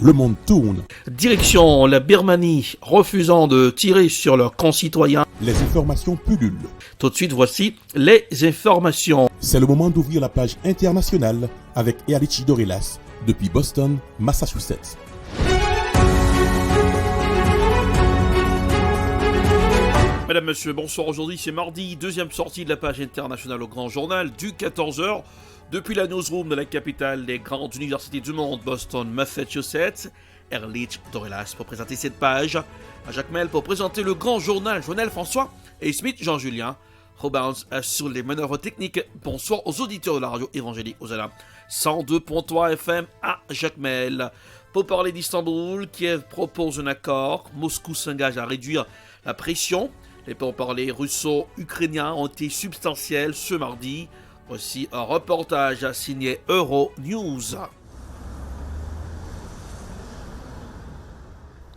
le monde tourne. Direction la Birmanie, refusant de tirer sur leurs concitoyens. Les informations pullulent. Tout de suite, voici les informations. C'est le moment d'ouvrir la page internationale avec Erlichi Dorelas depuis Boston, Massachusetts. Mesdames, Messieurs, bonsoir. Aujourd'hui, c'est mardi, deuxième sortie de la page internationale au Grand Journal du 14h. Depuis la newsroom de la capitale des grandes universités du monde, Boston, Massachusetts, Erlich Dorelas pour présenter cette page. À Jacques Mel pour présenter le Grand Journal, Joël François et Smith Jean-Julien. Robins sur les manœuvres techniques. Bonsoir aux auditeurs de la radio évangélique Osana 102.3 FM à Jacques Mel. Pour parler d'Istanbul, Kiev propose un accord. Moscou s'engage à réduire la pression. Les pourparlers russo-ukrainiens ont été substantiels ce mardi. Voici un reportage signé Euronews.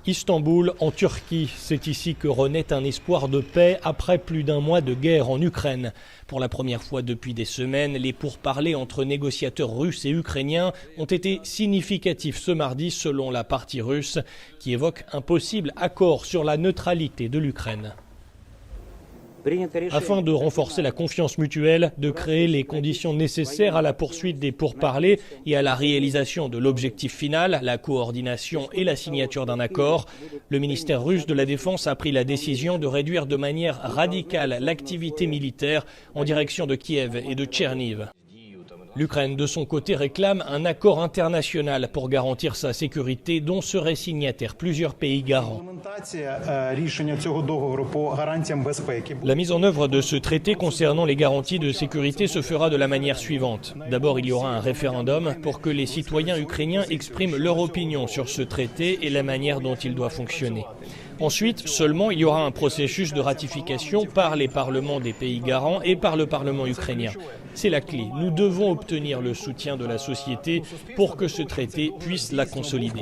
Istanbul, en Turquie, c'est ici que renaît un espoir de paix après plus d'un mois de guerre en Ukraine. Pour la première fois depuis des semaines, les pourparlers entre négociateurs russes et ukrainiens ont été significatifs ce mardi selon la partie russe qui évoque un possible accord sur la neutralité de l'Ukraine. Afin de renforcer la confiance mutuelle, de créer les conditions nécessaires à la poursuite des pourparlers et à la réalisation de l'objectif final, la coordination et la signature d'un accord, le ministère russe de la Défense a pris la décision de réduire de manière radicale l'activité militaire en direction de Kiev et de Tcherniv. L'Ukraine, de son côté, réclame un accord international pour garantir sa sécurité dont seraient signataires plusieurs pays garants. La mise en œuvre de ce traité concernant les garanties de sécurité se fera de la manière suivante. D'abord, il y aura un référendum pour que les citoyens ukrainiens expriment leur opinion sur ce traité et la manière dont il doit fonctionner. Ensuite, seulement, il y aura un processus de ratification par les parlements des pays garants et par le Parlement ukrainien. C'est la clé. Nous devons obtenir le soutien de la société pour que ce traité puisse la consolider.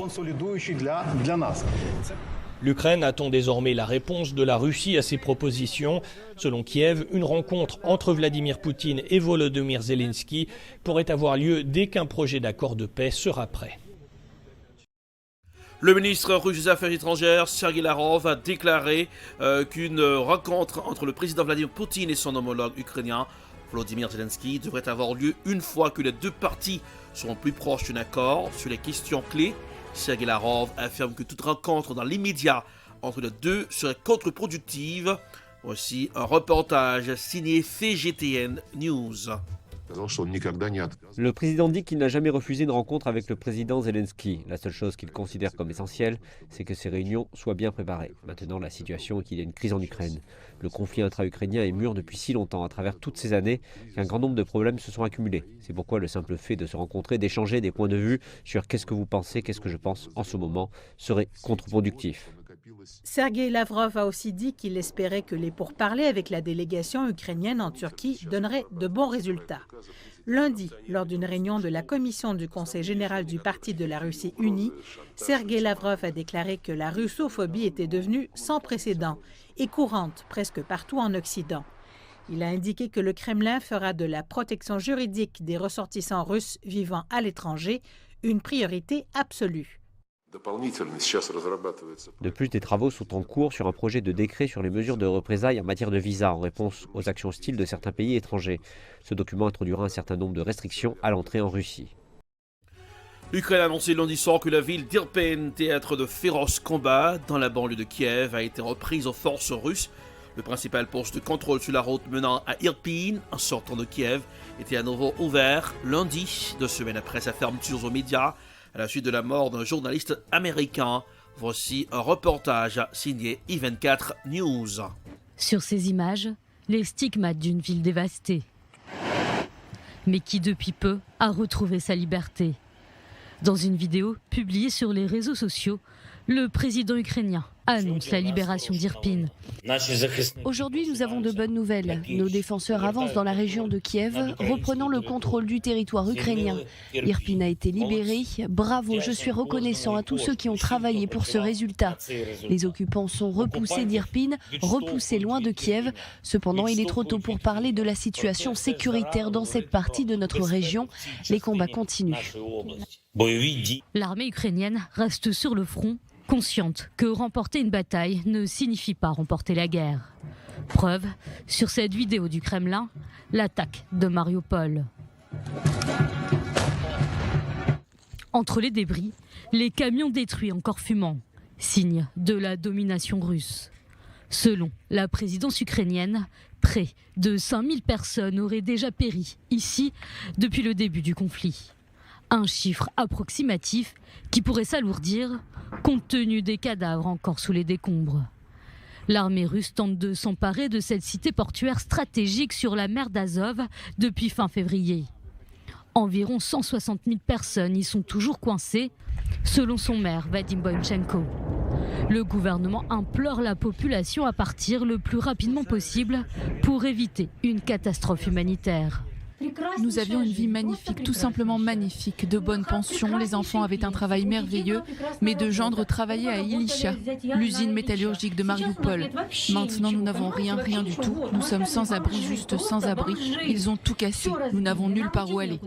L'Ukraine attend désormais la réponse de la Russie à ces propositions. Selon Kiev, une rencontre entre Vladimir Poutine et Volodymyr Zelensky pourrait avoir lieu dès qu'un projet d'accord de paix sera prêt. Le ministre russe des Affaires étrangères, Sergei Lavrov, a déclaré qu'une rencontre entre le président Vladimir Poutine et son homologue ukrainien, Volodymyr Zelensky, devrait avoir lieu une fois que les deux parties seront plus proches d'un accord sur les questions clés. Sergei Lavrov affirme que toute rencontre dans l'immédiat entre les deux serait contre-productive. Voici un reportage signé CGTN News. Le président dit qu'il n'a jamais refusé une rencontre avec le président Zelensky. La seule chose qu'il considère comme essentielle, c'est que ces réunions soient bien préparées. Maintenant, la situation est qu'il y a une crise en Ukraine. Le conflit intra-ukrainien est mûr depuis si longtemps, à travers toutes ces années, qu'un grand nombre de problèmes se sont accumulés. C'est pourquoi le simple fait de se rencontrer, d'échanger des points de vue sur qu'est-ce que vous pensez, qu'est-ce que je pense en ce moment, serait contre-productif. Sergei Lavrov a aussi dit qu'il espérait que les pourparlers avec la délégation ukrainienne en Turquie donneraient de bons résultats. Lundi, lors d'une réunion de la commission du Conseil général du Parti de la Russie unie, Sergei Lavrov a déclaré que la russophobie était devenue sans précédent et courante presque partout en Occident. Il a indiqué que le Kremlin fera de la protection juridique des ressortissants russes vivant à l'étranger une priorité absolue. De plus, des travaux sont en cours sur un projet de décret sur les mesures de représailles en matière de visa en réponse aux actions hostiles de certains pays étrangers. Ce document introduira un certain nombre de restrictions à l'entrée en Russie. L'Ukraine a annoncé lundi soir que la ville d'Irpin, théâtre de féroces combats dans la banlieue de Kiev, a été reprise aux forces russes. Le principal poste de contrôle sur la route menant à Irpin, en sortant de Kiev, était à nouveau ouvert lundi, 2 semaines après sa fermeture aux médias, à la suite de la mort d'un journaliste américain. Voici un reportage signé I24 News. Sur ces images, les stigmates d'une ville dévastée, mais qui depuis peu a retrouvé sa liberté. Dans une vidéo publiée sur les réseaux sociaux, le président ukrainien annonce la libération d'Irpin. Aujourd'hui, nous avons de bonnes nouvelles. Nos défenseurs avancent dans la région de Kiev, reprenant le contrôle du territoire ukrainien. Irpin a été libéré. Bravo, je suis reconnaissant à tous ceux qui ont travaillé pour ce résultat. Les occupants sont repoussés d'Irpin, repoussés loin de Kiev. Cependant, il est trop tôt pour parler de la situation sécuritaire dans cette partie de notre région. Les combats continuent. L'armée ukrainienne reste sur le front, consciente que remporter une bataille ne signifie pas remporter la guerre. Preuve, sur cette vidéo du Kremlin, l'attaque de Mariupol. Entre les débris, les camions détruits encore fumants, signe de la domination russe. Selon la présidence ukrainienne, près de 5000 personnes auraient déjà péri ici depuis le début du conflit. Un chiffre approximatif qui pourrait s'alourdir compte tenu des cadavres encore sous les décombres. L'armée russe tente de s'emparer de cette cité portuaire stratégique sur la mer d'Azov depuis fin février. Environ 160 000 personnes y sont toujours coincées, selon son maire Vadim Boychenko. Le gouvernement implore la population à partir le plus rapidement possible pour éviter une catastrophe humanitaire. Nous avions une vie magnifique, tout simplement magnifique, de bonnes pensions, les enfants avaient un travail merveilleux, mes deux gendres travaillaient à Ilycha, l'usine métallurgique de Mariupol. Maintenant, nous n'avons rien du tout, nous sommes sans abri, juste sans abri. Ils ont tout cassé, nous n'avons nulle part où aller.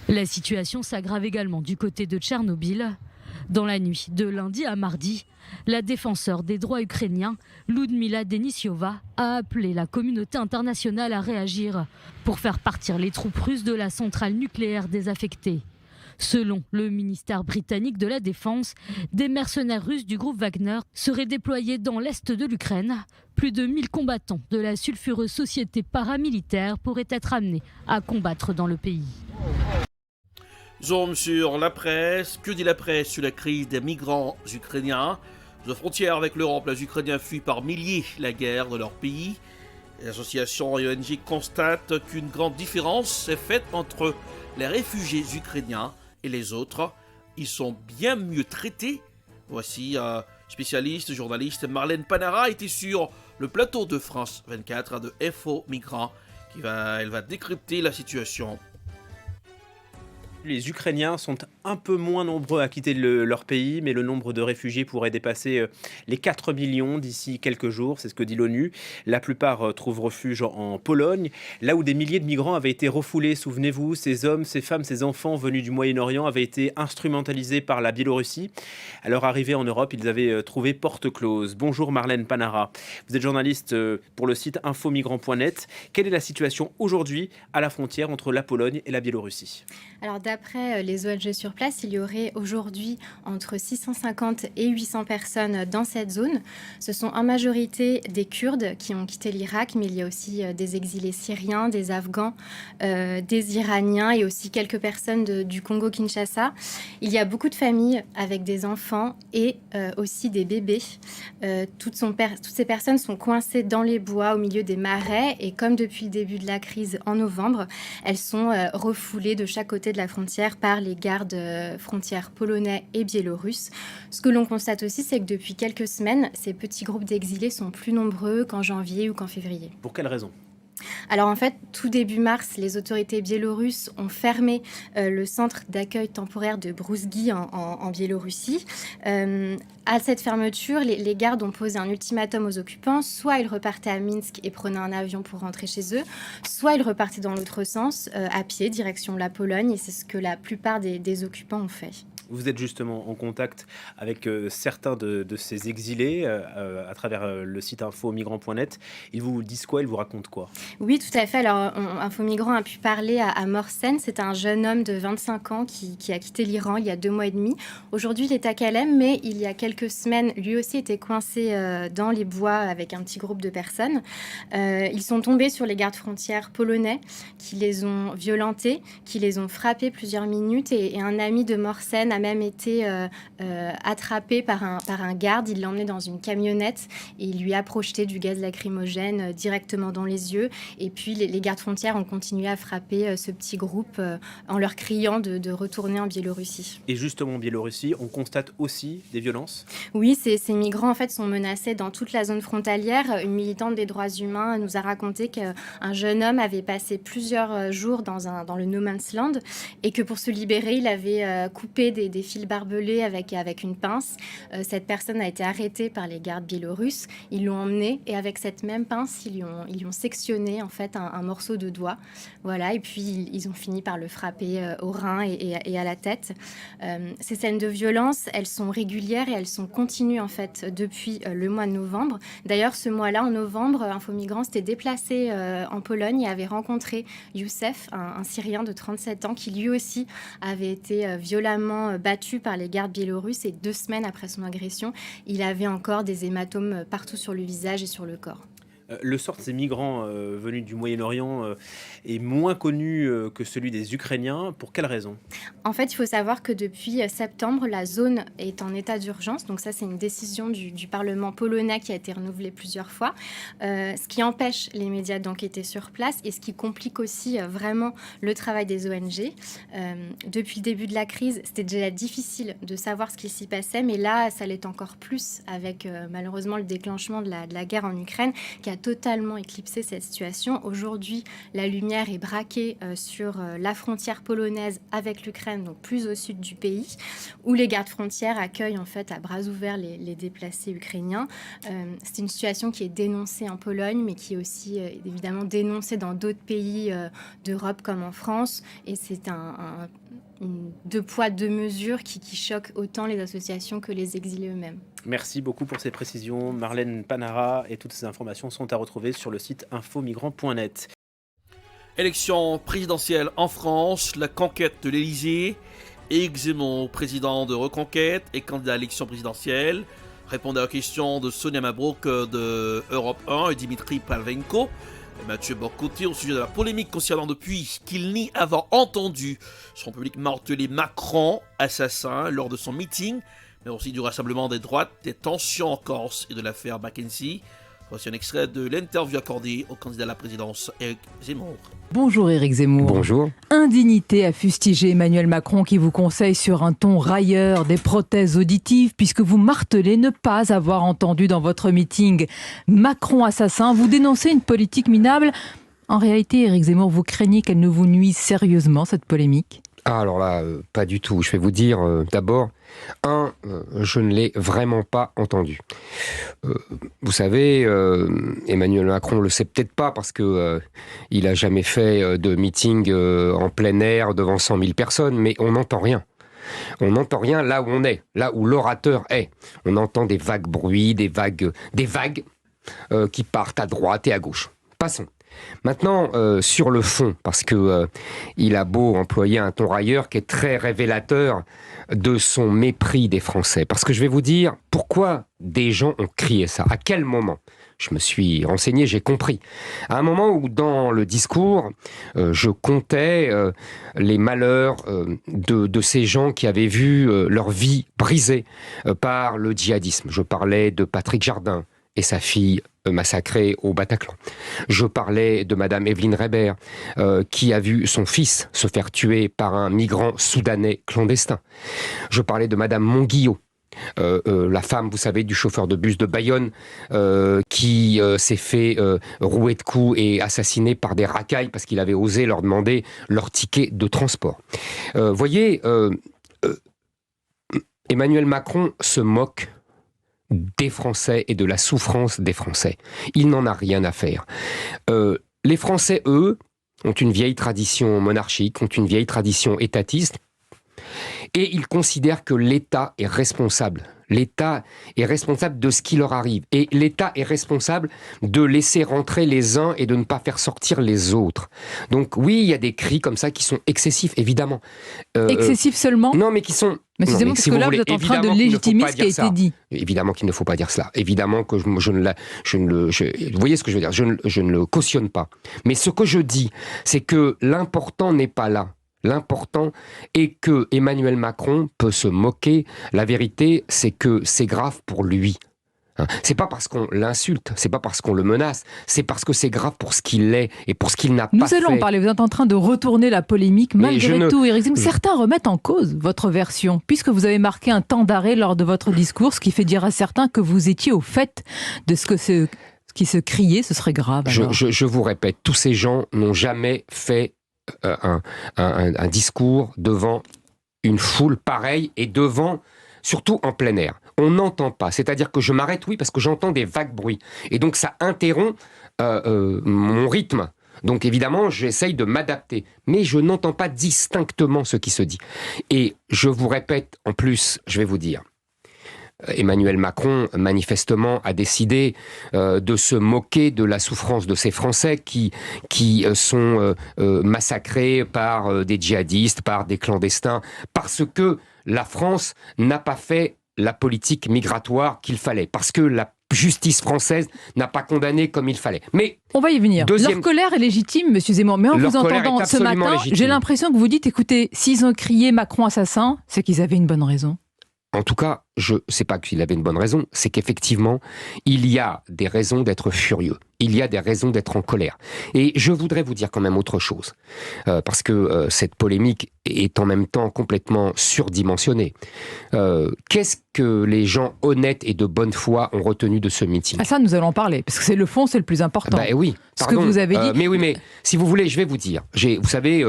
La situation s'aggrave également du côté de Tchernobyl. Dans la nuit de lundi à mardi, la défenseure des droits ukrainiens, Ludmila Denisyova, a appelé la communauté internationale à réagir pour faire partir les troupes russes de la centrale nucléaire désaffectée. Selon le ministère britannique de la Défense, des mercenaires russes du groupe Wagner seraient déployés dans l'est de l'Ukraine. Plus de 1000 combattants de la sulfureuse société paramilitaire pourraient être amenés à combattre dans le pays. Zoom sur la presse. Que dit la presse sur la crise des migrants ukrainiens? Aux frontières avec l'Europe, les Ukrainiens fuient par milliers la guerre de leur pays. Les associations et ONG constatent qu'une grande différence est faite entre les réfugiés ukrainiens et les autres. Ils sont bien mieux traités. Voici spécialiste, journaliste Marlène Panara était sur le plateau de France 24 de Info Migrants. Elle va décrypter la situation. Les Ukrainiens sont un peu moins nombreux à quitter leur pays, mais le nombre de réfugiés pourrait dépasser les 4 millions d'ici quelques jours, c'est ce que dit l'ONU. La plupart trouvent refuge en Pologne, là où des milliers de migrants avaient été refoulés. Souvenez-vous, ces hommes, ces femmes, ces enfants venus du Moyen-Orient avaient été instrumentalisés par la Biélorussie. À leur arrivée en Europe, ils avaient trouvé porte close. Bonjour Marlène Panara, vous êtes journaliste pour le site infomigrants.net. Quelle est la situation aujourd'hui à la frontière entre la Pologne et la Biélorussie ? Alors d'après les ONG sur place, il y aurait aujourd'hui entre 650 et 800 personnes dans cette zone. Ce sont en majorité des Kurdes qui ont quitté l'Irak, mais il y a aussi des exilés syriens, des Afghans, des Iraniens et aussi quelques personnes du Congo-Kinshasa. Il y a beaucoup de familles avec des enfants et aussi des bébés. Toutes ces personnes sont coincées dans les bois au milieu des marais et comme depuis le début de la crise en novembre, elles sont refoulées de chaque côté de la frontière par les gardes frontières polonais et biélorusses. Ce que l'on constate aussi, c'est que depuis quelques semaines, ces petits groupes d'exilés sont plus nombreux qu'en janvier ou qu'en février. Pour quelles raisons ? Alors en fait, tout début mars, les autorités biélorusses ont fermé le centre d'accueil temporaire de Brouzgi en Biélorussie. À cette fermeture, les gardes ont posé un ultimatum aux occupants. Soit ils repartaient à Minsk et prenaient un avion pour rentrer chez eux, soit ils repartaient dans l'autre sens, à pied, direction la Pologne. Et c'est ce que la plupart des occupants ont fait. Vous êtes justement en contact avec certains de ces exilés à travers le site infomigrants.net. Ils vous disent quoi? Ils vous racontent quoi? Oui, tout à fait. Alors, Infomigrants a pu parler à Morsen. C'est un jeune homme de 25 ans qui a quitté l'Iran il y a 2 mois et demi. Aujourd'hui, il est à Calais, mais il y a quelques semaines, lui aussi était coincé dans les bois avec un petit groupe de personnes. Ils sont tombés sur les gardes frontières polonais qui les ont violentés, qui les ont frappés plusieurs minutes. Et un ami de Morsen a même été attrapé par un garde. Il l'a emmené dans une camionnette et il lui a projeté du gaz lacrymogène directement dans les yeux. Et puis les gardes frontières ont continué à frapper ce petit groupe en leur criant de retourner en Biélorussie. Et justement en Biélorussie, on constate aussi des violences ? Oui, ces migrants en fait sont menacés dans toute la zone frontalière. Une militante des droits humains nous a raconté qu'un jeune homme avait passé plusieurs jours dans le No Man's Land et que pour se libérer, il avait coupé des fils barbelés avec une pince. Cette personne a été arrêtée par les gardes biélorusses. Ils l'ont emmené et avec cette même pince, ils lui ont sectionné en fait un morceau de doigt. Voilà, et puis ils ont fini par le frapper au rein et à la tête. Ces scènes de violence, elles sont régulières et elles sont continues en fait depuis le mois de novembre. D'ailleurs, ce mois-là, en novembre, Infomigrants s'était déplacé en Pologne et avait rencontré Youssef, un Syrien de 37 ans qui lui aussi avait été violemment battu par les gardes biélorusses et 2 semaines après son agression, il avait encore des hématomes partout sur le visage et sur le corps. Le sort de ces migrants venus du Moyen-Orient est moins connu que celui des Ukrainiens. Pour quelle raison ? En fait, il faut savoir que depuis septembre, la zone est en état d'urgence. Donc ça, c'est une décision du Parlement polonais qui a été renouvelée plusieurs fois, ce qui empêche les médias d'enquêter sur place et ce qui complique aussi vraiment le travail des ONG. Depuis le début de la crise, c'était déjà difficile de savoir ce qui s'y passait, mais là, ça l'est encore plus avec malheureusement le déclenchement de la guerre en Ukraine qui a totalement éclipsé cette situation. Aujourd'hui, la lumière est braquée sur la frontière polonaise avec l'Ukraine, donc plus au sud du pays, où les gardes frontières accueillent en fait à bras ouverts les déplacés ukrainiens. C'est une situation qui est dénoncée en Pologne, mais qui est aussi évidemment dénoncée dans d'autres pays d'Europe comme en France. Et c'est deux poids, deux mesures qui choquent autant les associations que les exilés eux-mêmes. Merci beaucoup pour ces précisions, Marlène Panara, et toutes ces informations sont à retrouver sur le site infomigrants.net. Élection présidentielle en France, la conquête de l'Élysée. Éric Zemmour, président de Reconquête et candidat à l'élection présidentielle, répondait aux questions de Sonia Mabrouk de Europe 1 et Dimitri Palvenko. Et Mathieu Bock-Côté au sujet de la polémique concernant depuis qu'il nie avoir entendu son public marteler Macron, assassin, lors de son meeting, mais aussi du rassemblement des droites, des tensions en Corse et de l'affaire Mackenzie. Voici un extrait de l'interview accordée au candidat à la présidence, Éric Zemmour. Bonjour Éric Zemmour. Bonjour. Indignité à fustiger Emmanuel Macron qui vous conseille sur un ton railleur des prothèses auditives puisque vous martelez ne pas avoir entendu dans votre meeting Macron assassin. Vous dénoncez une politique minable. En réalité, Éric Zemmour, vous craignez qu'elle ne vous nuise sérieusement, cette polémique ? Ah, alors là, pas du tout. Je vais vous dire d'abord, je ne l'ai vraiment pas entendu. Vous savez, Emmanuel Macron le sait peut-être pas parce que il a jamais fait de meeting en plein air devant 100 000 personnes, mais on n'entend rien. On n'entend rien là où on est, là où l'orateur est. On entend des vagues bruits, des vagues qui partent à droite et à gauche. Passons. Maintenant, sur le fond, parce que il a beau employer un ton railleur qui est très révélateur de son mépris des Français. Parce que je vais vous dire pourquoi des gens ont crié ça. À quel moment ? Je me suis renseigné, j'ai compris. À un moment où, dans le discours, je comptais les malheurs de ces gens qui avaient vu leur vie brisée par le djihadisme. Je parlais de Patrick Jardin et sa fille massacrée au Bataclan. Je parlais de Madame Evelyne Reber, qui a vu son fils se faire tuer par un migrant soudanais clandestin. Je parlais de Madame Monguillot, la femme, vous savez, du chauffeur de bus de Bayonne, qui s'est fait rouer de coups et assassiner par des racailles parce qu'il avait osé leur demander leur ticket de transport. Voyez, Emmanuel Macron se moque des Français et de la souffrance des Français. Il n'en a rien à faire. Les Français, eux, ont une vieille tradition monarchique, ont une vieille tradition étatiste, et ils considèrent que l'État est responsable. L'État est responsable de ce qui leur arrive. Et l'État est responsable de laisser rentrer les uns et de ne pas faire sortir les autres. Donc oui, il y a des cris comme ça qui sont excessifs, évidemment. Excessifs seulement ? Non, mais qui sont... Mais c'est parce que là, vous êtes en train de légitimer ce qui a été dit. Évidemment qu'il ne faut pas dire cela. Évidemment que vous voyez ce que je veux dire. Je ne le cautionne pas. Mais ce que je dis, c'est que l'important n'est pas là. L'important est que Emmanuel Macron peut se moquer. La vérité, c'est que c'est grave pour lui. C'est pas parce qu'on l'insulte, c'est pas parce qu'on le menace, c'est parce que c'est grave pour ce qu'il est et pour ce qu'il n'a pas fait. Nous allons parler, vous êtes en train de retourner la polémique malgré tout, Éric Zemmour. Certains remettent en cause votre version, puisque vous avez marqué un temps d'arrêt lors de votre discours, ce qui fait dire à certains que vous étiez au fait de ce qui se criait, ce serait grave. Je vous répète, tous ces gens n'ont jamais fait un discours devant une foule pareille et surtout en plein air. On n'entend pas, c'est-à-dire que je m'arrête, oui, parce que j'entends des vagues bruits. Et donc ça interrompt mon rythme. Donc évidemment, j'essaye de m'adapter. Mais je n'entends pas distinctement ce qui se dit. Et je vous répète, en plus, je vais vous dire, Emmanuel Macron, manifestement, a décidé de se moquer de la souffrance de ces Français qui sont massacrés par des djihadistes, par des clandestins, parce que la France n'a pas fait la politique migratoire qu'il fallait, parce que la justice française n'a pas condamné comme il fallait. Mais on va y venir. Leur colère est légitime, Monsieur Zemmour, mais en vous entendant ce matin, j'ai l'impression que vous dites, écoutez, s'ils ont crié Macron assassin, c'est qu'ils avaient une bonne raison. En tout cas, je ne sais pas qu'il avait une bonne raison, c'est qu'effectivement, il y a des raisons d'être furieux. Il y a des raisons d'être en colère. Et je voudrais vous dire quand même autre chose, parce que cette polémique est en même temps complètement surdimensionnée. Qu'est-ce que les gens honnêtes et de bonne foi ont retenu de ce meeting ? Ah ça, nous allons en parler, parce que c'est le fond, c'est le plus important. Oui, pardon, ce que vous avez dit. Mais si vous voulez, je vais vous dire. Vous savez,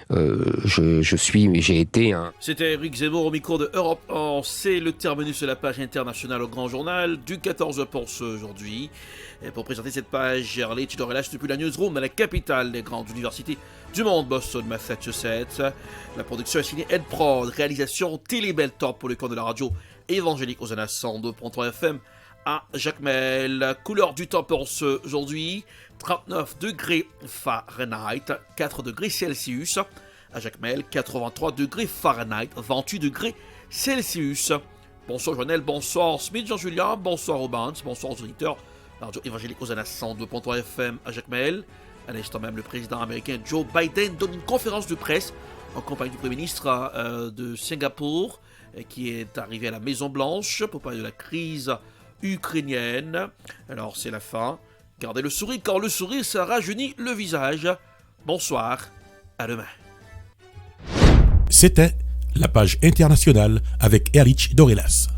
j'ai été un... C'était Éric Zemmour au micro de Europe 1. C'est le terminus de la page internationale au Grand Journal du 14 pour ce aujourd'hui. Et pour présenter cette page, Erlich Dorelas depuis la newsroom dans la capitale des grandes universités du monde, Boston, Massachusetts. La production est signée Ed Prod, réalisation Télé Beltop pour le compte de la radio évangélique aux Annas 102.3 FM à Jacmel. Couleur du temps pour ce aujourd'hui, 39 degrés Fahrenheit, 4 degrés Celsius. À Jacmel, 83 degrés Fahrenheit, 28 degrés Celsius. Bonsoir Joannel, bonsoir Smith Jean-Julien, bonsoir Robins, bonsoir aux auditeurs. La radio évangélique aux Annas 102.3 FM à Jacmel. À l'instant même, le président américain Joe Biden donne une conférence de presse en compagnie du Premier ministre de Singapour qui est arrivé à la Maison-Blanche pour parler de la crise ukrainienne. Alors c'est la fin. Gardez le sourire car le sourire ça rajeunit le visage. Bonsoir, à demain. C'était la page internationale avec Erlich Dorelas.